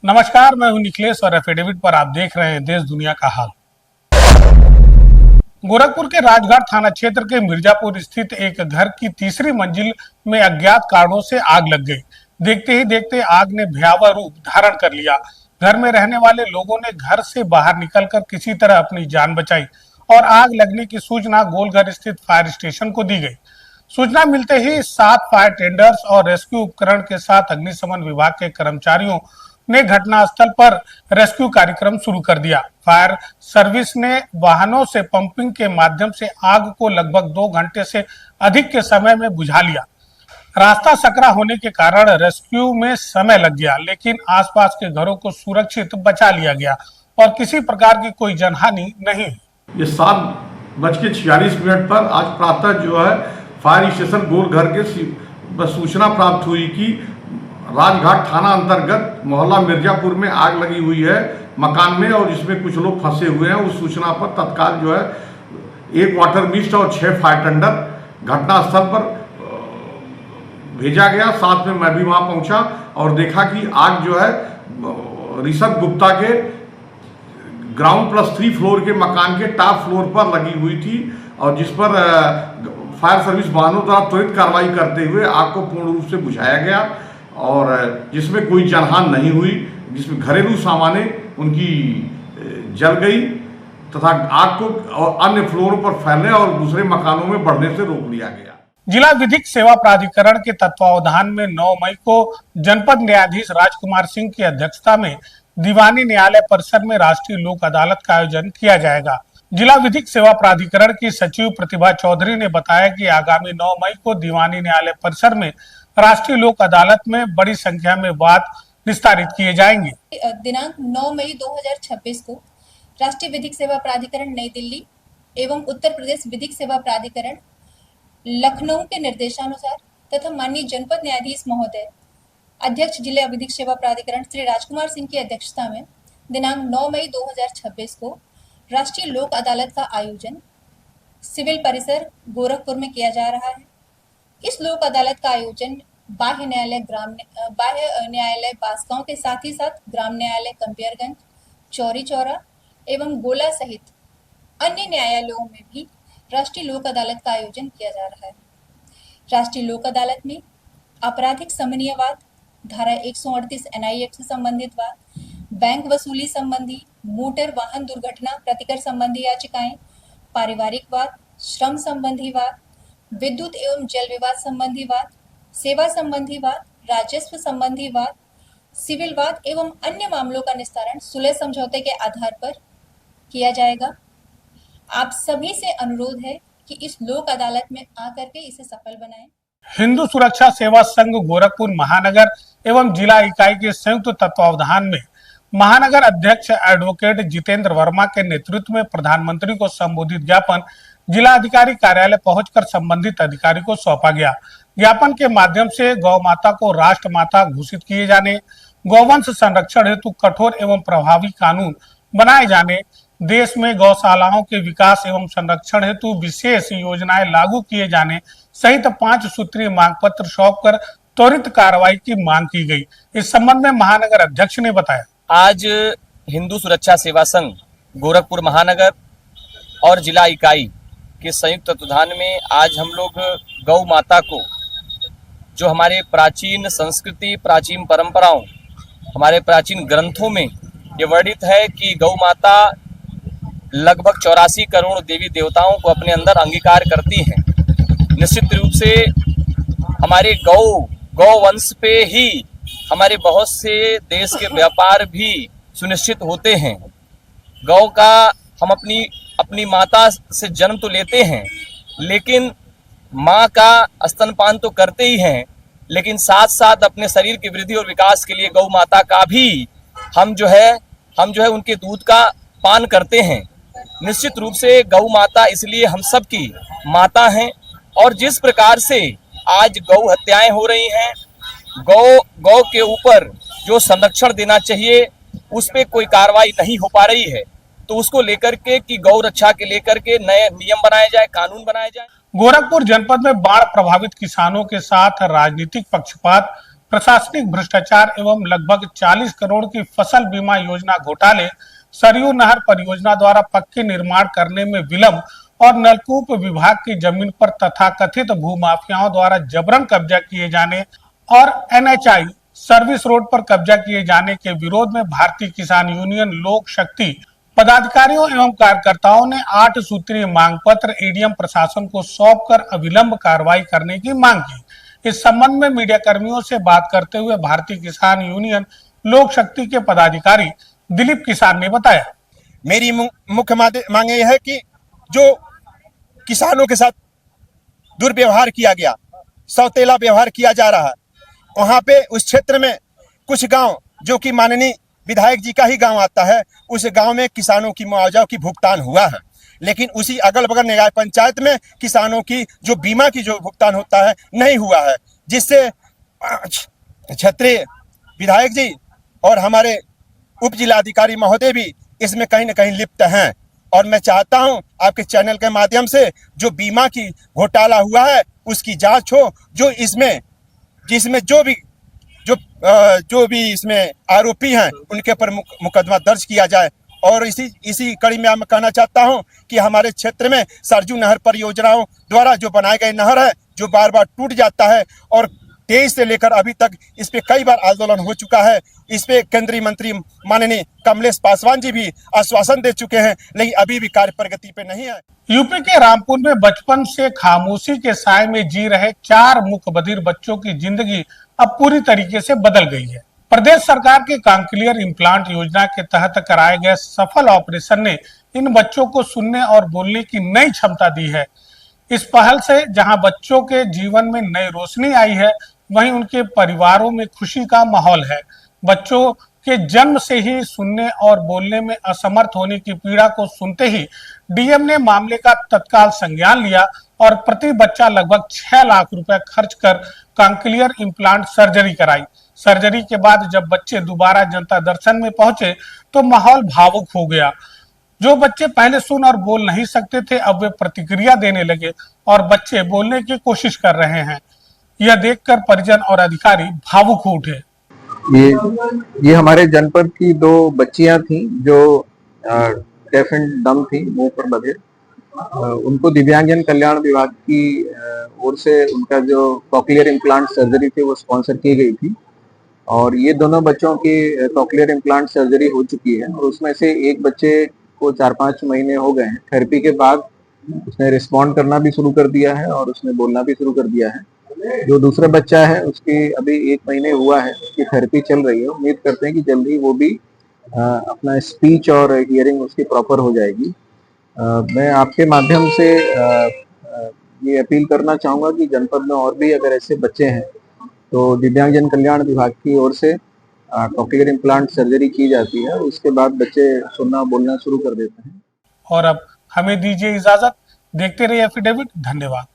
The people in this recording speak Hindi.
नमस्कार, मैं हूं निखिलेश और एफिडेविट पर आप देख रहे हैं देश दुनिया का हाल। गोरखपुर के राजघाट थाना क्षेत्र के मिर्जापुर स्थित एक घर की तीसरी मंजिल में अज्ञात कारणों से आग लग गई। देखते ही देखते आग ने भयावह रूप धारण कर लिया। घर में रहने वाले लोगों ने घर से बाहर निकलकर किसी तरह अपनी जान बचाई और आग लगने की सूचना गोलघर स्थित फायर स्टेशन को दी गई। सूचना मिलते ही 7 फायर टेंडर्स और रेस्क्यू उपकरण के साथ अग्निशमन विभाग के कर्मचारियों ने घटनास्थल पर रेस्क्यू कार्यक्रम शुरू कर दिया। फायर सर्विस ने वाहनों से पंपिंग के माध्यम से आग को लगभग 2 घंटे से अधिक के समय में बुझा लिया। रास्ता सकरा होने के कारण रेस्क्यू में समय लग गया, लेकिन आसपास के घरों को सुरक्षित बचा लिया गया और किसी प्रकार की कोई जनहानि नहीं। ये 7:46 पर आज प्रातः जो है फायर स्टेशन गोलघर के सूचना प्राप्त हुई कि राजघाट थाना अंतर्गत मोहल्ला मिर्जापुर में आग लगी हुई है मकान में और जिसमें कुछ लोग फंसे हुए हैं। उस सूचना पर तत्काल जो है 1 वाटर मिस्ट और 6 फायर टेंडर घटनास्थल पर भेजा गया। साथ में मैं भी वहां पहुंचा और देखा कि आग जो है ऋषभ गुप्ता के ग्राउंड +3 फ्लोर के मकान के टॉप फ्लोर पर लगी हुई थी और जिस पर फायर सर्विस वाहनों द्वारा त्वरित कार्रवाई करते हुए आग को पूर्ण रूप से बुझाया गया और जिसमें कोई जनहानि नहीं हुई, जिसमें घरेलू सामानें उनकी जल गई तथा आग को अन्य फ्लोरों पर फैलने और दूसरे मकानों में बढ़ने से रोक लिया गया। जिला विधिक सेवा प्राधिकरण के तत्वावधान में 9 मई को जनपद न्यायाधीश राजकुमार सिंह की अध्यक्षता में दीवानी न्यायालय परिसर में राष्ट्रीय लोक अदालत का आयोजन किया जाएगा। जिला विधिक सेवा प्राधिकरण की सचिव प्रतिभा चौधरी ने बताया कि आगामी 9 मई को दीवानी न्यायालय परिसर में राष्ट्रीय लोक अदालत में बड़ी संख्या में वाद निस्तारित किए जाएंगे। दिनांक 9 मई 2026 को राष्ट्रीय विधिक सेवा प्राधिकरण नई दिल्ली एवं उत्तर प्रदेश विधिक सेवा प्राधिकरण लखनऊ के निर्देशानुसार तथा माननीय जनपद न्यायाधीश महोदय अध्यक्ष जिला विधिक सेवा प्राधिकरण श्री राजकुमार सिंह की अध्यक्षता में दिनांक 9 मई 2026 को राष्ट्रीय लोक अदालत का आयोजन सिविल परिसर गोरखपुर में किया जा रहा है। इस लोक अदालत का आयोजन बाह्य न्यायालय बांसगांव के साथ ही साथ ग्राम न्यायालय कंपियरगंज, चौरी चौरा एवं गोला सहित अन्य न्यायालयों में भी राष्ट्रीय लोक अदालत का आयोजन किया जा रहा है। राष्ट्रीय लोक अदालत में आपराधिक समन्वयवाद, धारा 138 NI एक्ट से संबंधित वाद, बैंक वसूली संबंधी, मोटर वाहन दुर्घटना प्रतिकर संबंधी याचिकाएं, पारिवारिक वाद, श्रम संबंधी वाद, विद्युत एवं जल विवाद संबंधी वाद, सेवा संबंधी वाद, राजस्व संबंधी वाद, सिविल वाद एवं अन्य मामलों का निस्तारण सुलह समझौते के आधार पर किया जाएगा। आप सभी से अनुरोध है कि इस लोक अदालत में आकर के इसे सफल बनाएं। हिंदू सुरक्षा सेवा संघ गोरखपुर महानगर एवं जिला इकाई के संयुक्त तत्वावधान में महानगर अध्यक्ष एडवोकेट जितेंद्र वर्मा के नेतृत्व में प्रधानमंत्री को संबोधित ज्ञापन जिला अधिकारी कार्यालय पहुंचकर संबंधित अधिकारी को सौंपा गया। ज्ञापन के माध्यम से गौ माता को राष्ट्र माता घोषित किए जाने, गौवंश संरक्षण हेतु कठोर एवं प्रभावी कानून बनाए जाने, देश में गौशालाओं के विकास एवं संरक्षण हेतु विशेष योजनाएं लागू किए जाने सहित 5 सूत्रीय मांग पत्र सौंपकर त्वरित कार्रवाई की मांग की गई। इस संबंध में महानगर अध्यक्ष ने बताया, आज हिंदू सुरक्षा सेवा संघ गोरखपुर महानगर और जिला इकाई के संयुक्त तत्वावधान में आज हम लोग गौ माता को, जो हमारे प्राचीन संस्कृति, प्राचीन परंपराओं, हमारे प्राचीन ग्रंथों में ये वर्णित है कि गौ माता लगभग 84 करोड़ देवी देवताओं को अपने अंदर अंगीकार करती हैं। निश्चित रूप से हमारे गौ वंश पे ही हमारे बहुत से देश के व्यापार भी सुनिश्चित होते हैं। गौ का हम अपनी माता से जन्म तो लेते हैं, लेकिन माँ का स्तनपान तो करते ही हैं, लेकिन साथ साथ अपने शरीर की वृद्धि और विकास के लिए गौ माता का भी हम जो है उनके दूध का पान करते हैं। निश्चित रूप से गौ माता इसलिए हम सब की माता हैं और जिस प्रकार से आज गौ हत्याएं हो रही हैं, गौ के ऊपर जो संरक्षण देना चाहिए उस पे कोई कार्रवाई नहीं हो पा रही है, तो उसको लेकर के कि गौ रक्षा के लेकर के नए नियम बनाए जाए, कानून बनाए जाए। गोरखपुर जनपद में बाढ़ प्रभावित किसानों के साथ राजनीतिक पक्षपात, प्रशासनिक भ्रष्टाचार एवं लगभग 40 करोड़ की फसल बीमा योजना घोटाले, सरयू नहर परियोजना द्वारा पक्के निर्माण करने में विलंब और नलकूप विभाग की जमीन पर तथाकथित भूमाफियाओं द्वारा जबरन कब्जा किए जाने और एनएचआई सर्विस रोड पर कब्जा किए जाने के विरोध में भारतीय किसान यूनियन लोक शक्ति पदाधिकारियों एवं कार्यकर्ताओं ने 8 सूत्रीय मांग पत्र एडीएम प्रशासन को सौंपकर अविलंब कार्रवाई करने की मांग की। इस संबंध में मीडिया कर्मियों से बात करते हुए भारतीय किसान यूनियन लोक शक्ति के पदाधिकारी दिलीप किसान ने बताया, मेरी मुख्य मांग यह है कि जो किसानों के साथ दुर्व्यवहार किया गया, सौतेला व्यवहार किया जा रहा है, वहाँ पे उस क्षेत्र में कुछ गांव जो कि माननीय विधायक जी का ही गांव आता है, उस गांव में किसानों की मुआवजा की भुगतान हुआ है, लेकिन उसी अगल बगल न्याय पंचायत में किसानों की जो बीमा की जो भुगतान होता है नहीं हुआ है, जिससे क्षेत्रीय विधायक जी और हमारे उप जिलाधिकारी महोदय भी इसमें कहीं न कहीं लिप्त हैं। और मैं चाहता हूं आपके चैनल के माध्यम से जो बीमा की घोटाला हुआ है उसकी जांच हो, जो इसमें जिसमें जो भी इसमें आरोपी हैं उनके ऊपर मुकदमा दर्ज किया जाए। और इसी कड़ी में मैं कहना चाहता हूं कि हमारे क्षेत्र में सरयू नहर परियोजनाओं द्वारा जो बनाए गए नहर है जो बार बार टूट जाता है और 23 से लेकर अभी तक इस पे कई बार आंदोलन हो चुका है। इस पे केंद्रीय मंत्री माननीय कमलेश पासवान जी भी आश्वासन दे चुके हैं, लेकिन अभी भी कार्य प्रगति पे नहीं है। यूपी के रामपुर में बचपन से खामोशी के साए में जी रहे 4 मूकबधिर बच्चों की जिंदगी अब पूरी तरीके से बदल गई है। प्रदेश सरकार के कॉन्क्लियर इम्प्लांट योजना के तहत कराए गए सफल ऑपरेशन ने इन बच्चों को सुनने और बोलने की नई क्षमता दी है। इस पहल से जहां बच्चों के जीवन में नई रोशनी आई है, वहीं उनके परिवारों में खुशी का माहौल है। बच्चों के जन्म से ही सुनने और बोलने में असमर्थ होने की पीड़ा को सुनते ही डीएम ने मामले का तत्काल संज्ञान लिया और प्रति बच्चा लगभग 6 लाख रुपए खर्च कर कॉन्क्लियर इम्प्लांट सर्जरी कराई। सर्जरी के बाद जब बच्चे दोबारा जनता दर्शन में पहुंचे तो माहौल भावुक हो गया। जो बच्चे पहले सुन और बोल नहीं सकते थे, अब वे प्रतिक्रिया देने लगे और बच्चे बोलने की कोशिश कर रहे हैं। यह देखकर परिजन और अधिकारी भावुक हो उठे। ये हमारे जनपद की 2 बच्चियां थी जो डेफ एंड डम थी, मुंह पर बधिर। उनको दिव्यांगजन कल्याण विभाग की ओर से उनका जो कॉक्लियर इम्प्लांट सर्जरी थी वो स्पॉन्सर की गई थी और ये दोनों बच्चों की कॉक्लियर इम्प्लांट सर्जरी हो चुकी है और उसमें से एक बच्चे को 4-5 महीने हो गए हैं। थेरेपी के बाद उसने रिस्पॉन्ड करना भी शुरू कर दिया है और उसने बोलना भी शुरू कर दिया है। जो दूसरा बच्चा है उसकी अभी 1 महीने हुआ है, उसकी थेरेपी चल रही है। उम्मीद करते हैं कि जल्दी वो भी अपना स्पीच और हियरिंग उसकी प्रॉपर हो जाएगी। मैं आपके माध्यम से ये अपील करना चाहूँगा कि जनपद में और भी अगर ऐसे बच्चे हैं तो दिव्यांगजन कल्याण विभाग की ओर से कॉक्लियर इम्प्लांट सर्जरी की जाती है, उसके बाद बच्चे सुनना बोलना शुरू कर देते हैं। और अब हमें दीजिए इजाजत, देखते रहिए एफिडेविट। धन्यवाद।